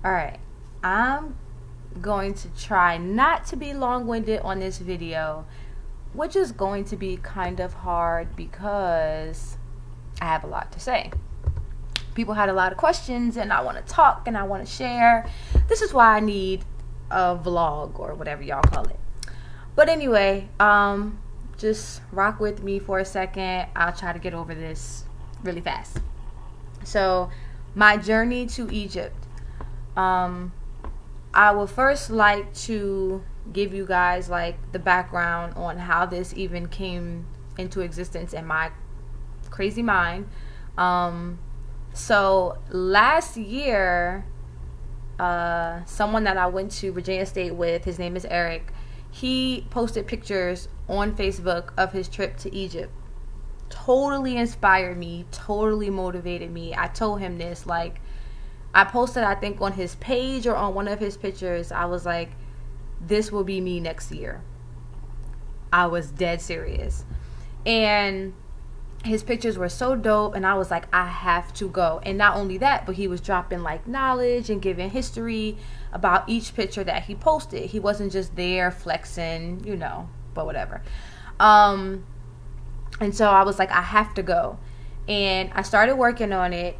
Alright, I'm going to try not to be long-winded on this video, which is going to be kind of hard because I have a lot to say. People had a lot of questions and I want to talk and I want to share. This is why I need a vlog or whatever y'all call it. But anyway, just rock with me for a second. I'll try to get over this really fast. So, my journey to Egypt. I would first like to give you guys like the background on how this even came into existence in my crazy mind. So last year, someone that I went to Virginia State with, his name is Eric, he posted pictures on Facebook of his trip to Egypt. Totally inspired me, totally motivated me. I told him this, like, I posted, I think, on his page or on one of his pictures, I was like, this will be me next year. I was dead serious. And his pictures were so dope, and I was like, I have to go. And not only that, but he was dropping like knowledge and giving history about each picture that he posted. He wasn't just there flexing, you know, but whatever. And so I was like, I have to go. And I started working on it.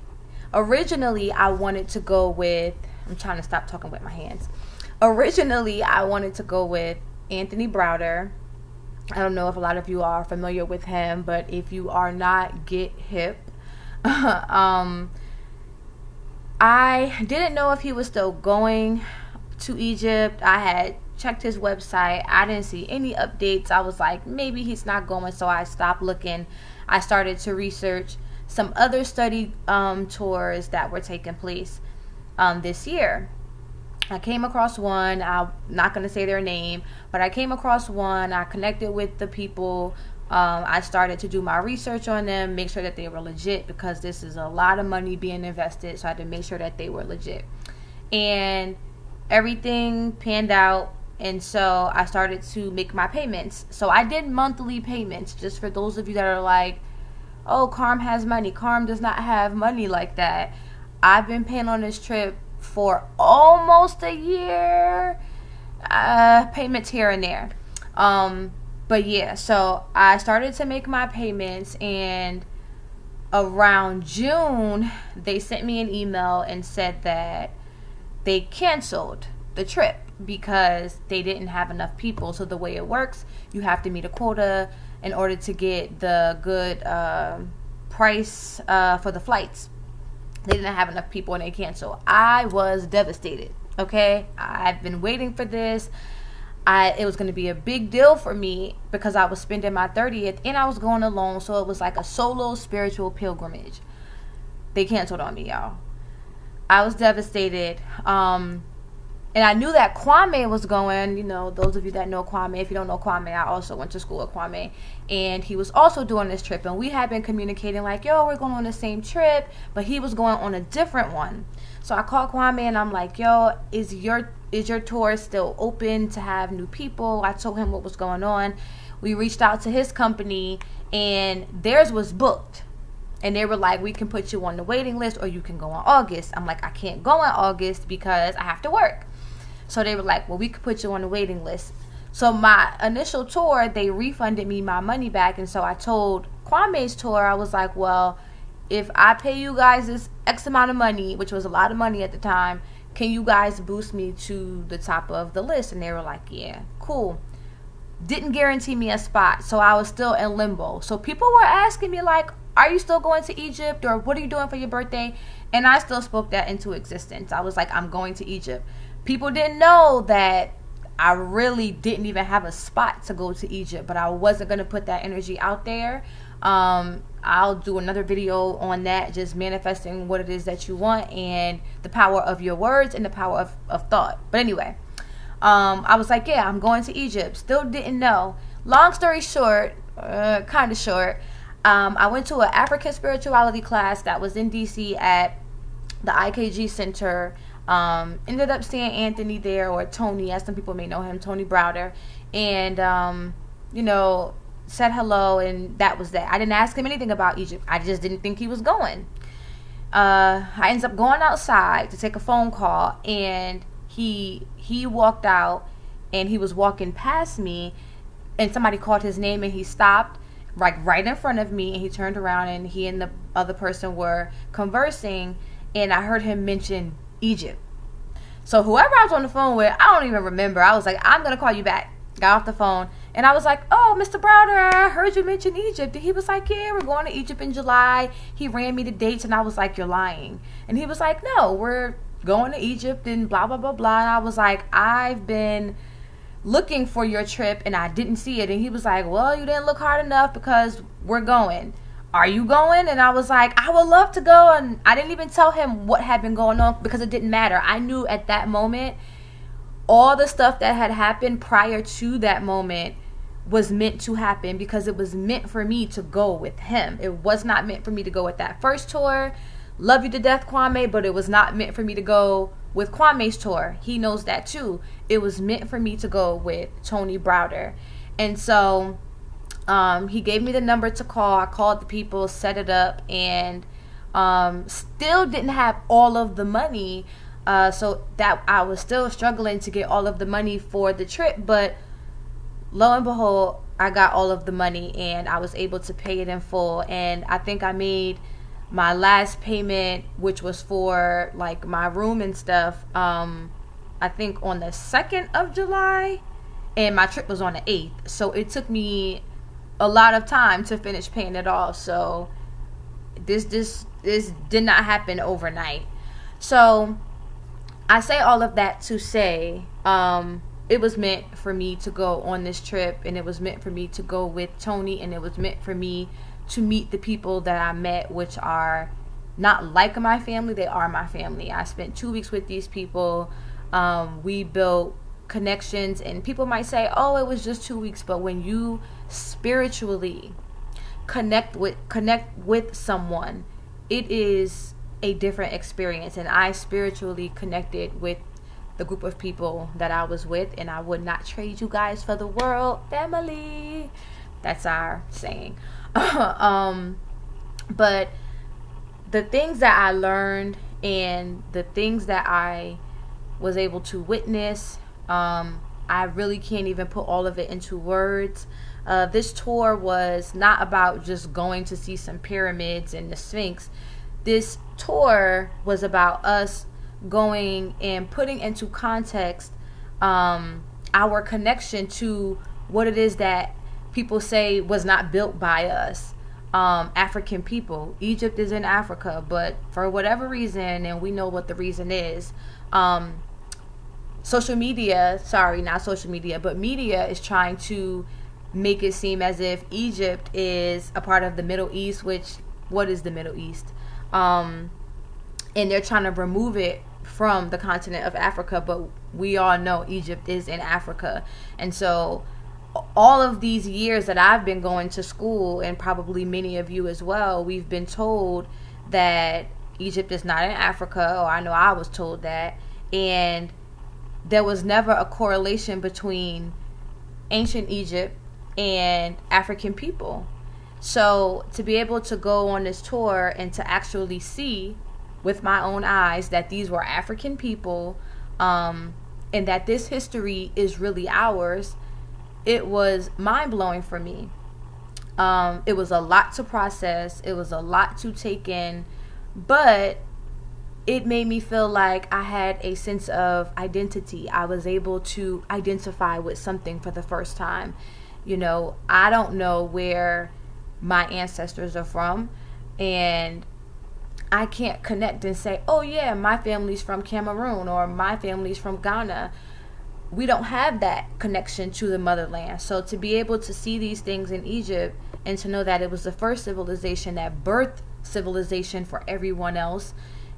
Originally, I wanted to go with, I'm trying to stop talking with my hands. Originally, I wanted to go with Anthony Browder. I don't know if a lot of you are familiar with him, but if you are not, get hip. I didn't know if he was still going to Egypt. I had checked his website. I didn't see any updates. I was like, maybe he's not going, so I stopped looking. I started to research some other study tours that were taking place this year. I came across one. I'm not going to say their name, but I came across one. I connected with the people. I started to do my research on them, make sure that they were legit, because this is a lot of money being invested, so I had to make sure that they were legit. And everything panned out, and so I started to make my payments. So I did monthly payments, just for those of you that are like, oh, Carm has money. Carm does not have money like that. I've been paying on this trip for almost a year. Payments here and there. But yeah, so I started to make my payments, and around June, they sent me an email and said that they canceled the trip because they didn't have enough people. So the way it works, you have to meet a quota in order to get the good price for the flights. They didn't have enough people and they canceled. I was devastated, okay? I've been waiting for this. It was going to be a big deal for me because I was spending my 30th and I was going alone, so it was like a solo spiritual pilgrimage. They canceled on me, y'all. I was devastated. And I knew that Kwame was going. You know, those of you that know Kwame, if you don't know Kwame, I also went to school with Kwame. And he was also doing this trip. And we had been communicating like, yo, we're going on the same trip. But he was going on a different one. So I called Kwame and I'm like, yo, is your tour still open to have new people? I told him what was going on. We reached out to his company and theirs was booked. And they were like, we can put you on the waiting list or you can go in August. I'm like, I can't go in August because I have to work. So they were like, well, we could put you on the waiting list. So my initial tour, they refunded me my money back. And so I told Kwame's tour, I was like, well, if I pay you guys this X amount of money, which was a lot of money at the time, can you guys boost me to the top of the list? And they were like, yeah, cool. Didn't guarantee me a spot. So I was still in limbo. So people were asking me like, are you still going to Egypt? Or what are you doing for your birthday? And I still spoke that into existence. I was like, I'm going to Egypt. People didn't know that I really didn't even have a spot to go to Egypt, but I wasn't going to put that energy out there. I'll do another video on that, just manifesting what it is that you want and the power of your words and the power of thought. But anyway, I was like, yeah, I'm going to Egypt. Still didn't know. Long story short, kind of short, I went to an African spirituality class that was in DC at the IKG Center. Ended up seeing Anthony there, or Tony, as some people may know him, Tony Browder, and you know, said hello, and that was that. I didn't ask him anything about Egypt. I just didn't think he was going. I ends up going outside to take a phone call, and he walked out, and he was walking past me, and somebody called his name, and he stopped like right in front of me, and he turned around, and he and the other person were conversing, and I heard him mention Egypt. So whoever I was on the phone with, I don't even remember. I was like, I'm gonna call you back. Got off the phone, and I was like, oh, Mr. Browder, I heard you mention Egypt. And he was like, yeah, we're going to Egypt in July. He ran me the dates, and I was like, you're lying. And he was like, no, we're going to Egypt and blah, blah, blah, blah. And I was like, I've been looking for your trip, and I didn't see it. And he was like, well, you didn't look hard enough because we're going. Are you going? And I was like, I would love to go. And I didn't even tell him what had been going on because it didn't matter. I knew at that moment all the stuff that had happened prior to that moment was meant to happen because it was meant for me to go with him. It was not meant for me to go with that first tour. Love you to death, Kwame, but it was not meant for me to go with Kwame's tour. He knows that too. It was meant for me to go with Tony Browder. And so he gave me the number to call. I called the people, set it up, and still didn't have all of the money. So that I was still struggling to get all of the money for the trip, but lo and behold, I got all of the money, and I was able to pay it in full. And I think I made my last payment, which was for like my room and stuff, I think on the 2nd of July, and my trip was on the 8th. So it took me a lot of time to finish paying it off. So this did not happen overnight. So I say all of that to say it was meant for me to go on this trip, and it was meant for me to go with Tony, and it was meant for me to meet the people that I met, which are not like my family. They are my family. I spent 2 weeks with these people. We built connections, and people might say, oh, it was just 2 weeks, but when you spiritually connect with someone, it is a different experience. And I spiritually connected with the group of people that I was with, and I would not trade you guys for the world. Family, that's our saying. But the things that I learned and the things that I was able to witness, I really can't even put all of it into words. This tour was not about just going to see some pyramids and the Sphinx. This tour was about us going and putting into context our connection to what it is that people say was not built by us, African people. Egypt is in Africa, but for whatever reason, and we know what the reason is, media is trying to make it seem as if Egypt is a part of the Middle East, which, what is the Middle East? And they're trying to remove it from the continent of Africa, but we all know Egypt is in Africa. And so all of these years that I've been going to school, and probably many of you as well, we've been told that Egypt is not in Africa, or I know I was told that, and there was never a correlation between ancient Egypt and African people. So to be able to go on this tour and to actually see with my own eyes that these were African people, and that this history is really ours, it was mind-blowing for me. It was a lot to process. It was a lot to take in, but it made me feel like I had a sense of identity. I was able to identify with something for the first time. You know, I don't know where my ancestors are from, and I can't connect and say, oh yeah, my family's from Cameroon or my family's from Ghana. We don't have that connection to the motherland. So to be able to see these things in Egypt, and to know that it was the first civilization that birthed civilization for everyone else,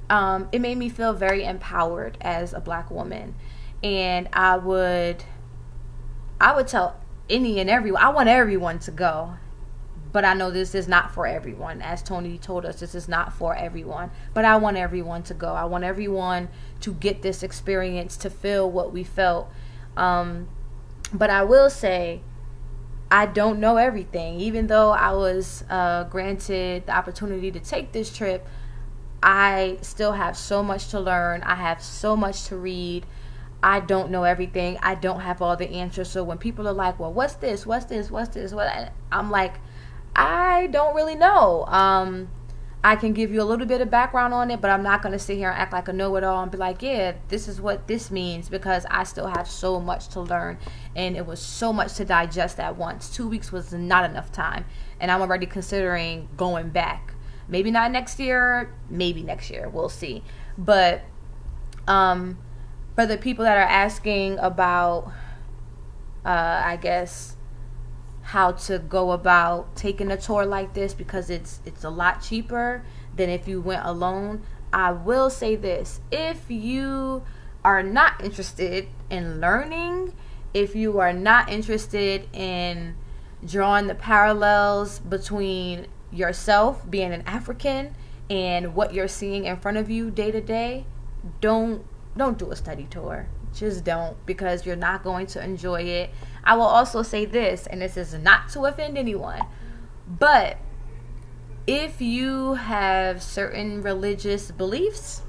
it made me feel very empowered as a black woman. And I would tell any and everyone, I want everyone to go. But I know this is not for everyone. As Tony told us, this is not for everyone. But I want everyone to go. I want everyone to get this experience, to feel what we felt. But I will say, I don't know everything. Even though I was granted the opportunity to take this trip, I still have so much to learn. I have so much to read. I don't know everything. I don't have all the answers. So when people are like, well, what's this? What's this? What's this? What? I'm like, I don't really know. I can give you a little bit of background on it, but I'm not going to sit here and act like a know-it-all and be like, yeah, this is what this means, because I still have so much to learn, and it was so much to digest at once. 2 weeks was not enough time, and I'm already considering going back. Maybe not next year, maybe next year, we'll see. But for the people that are asking about, I guess, how to go about taking a tour like this, because it's a lot cheaper than if you went alone, I will say this: if you are not interested in learning, if you are not interested in drawing the parallels between yourself being an African and what you're seeing in front of you day to day, don't do a study tour. Just don't, because you're not going to enjoy it. I will also say this, and this is not to offend anyone, but if you have certain religious beliefs,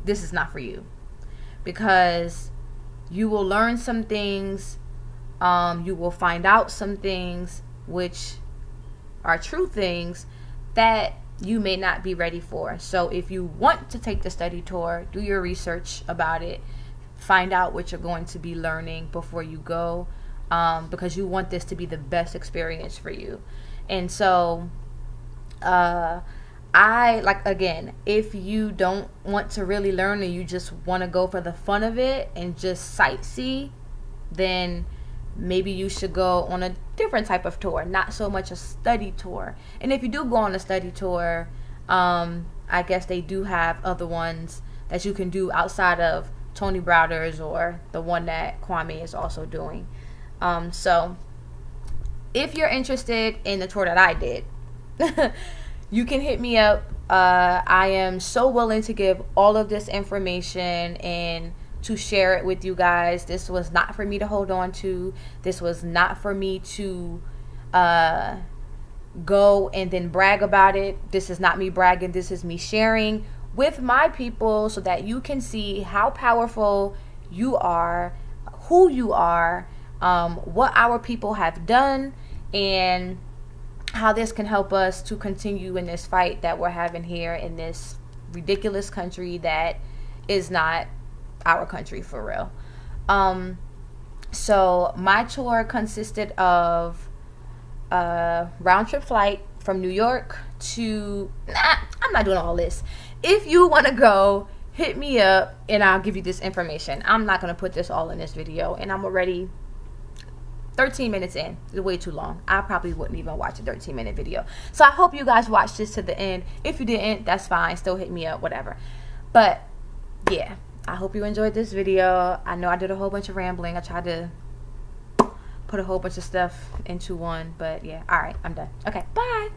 this is not for you, because you will learn some things, you will find out some things which are true things that you may not be ready for. So if you want to take the study tour, do your research about it, find out what you're going to be learning before you go, because you want this to be the best experience for you. And so again, if you don't want to really learn and you just want to go for the fun of it and just sightsee, then maybe you should go on a different type of tour, not so much a study tour. And if you do go on a study tour, I guess they do have other ones that you can do outside of Tony Browder's or the one that Kwame is also doing. So if you're interested in the tour that I did, you can hit me up. I am so willing to give all of this information and to share it with you guys. This was not for me to hold on to. This was not for me to go and then brag about it. This is not me bragging. This is me sharing with my people so that you can see how powerful you are, who you are, what our people have done, and how this can help us to continue in this fight that we're having here in this ridiculous country that is not our country for real. So my tour consisted of a round trip flight from New York to, I'm not doing all this. If you want to go, hit me up and I'll give you this information. I'm not going to put this all in this video, and I'm already 13 minutes in. It's way too long. I probably wouldn't even watch a 13-minute video. So I hope you guys watched this to the end. If you didn't, that's fine. Still hit me up, whatever. But yeah, I hope you enjoyed this video. I know I did a whole bunch of rambling. I tried to put a whole bunch of stuff into one, but yeah. All right, I'm done. Okay, bye.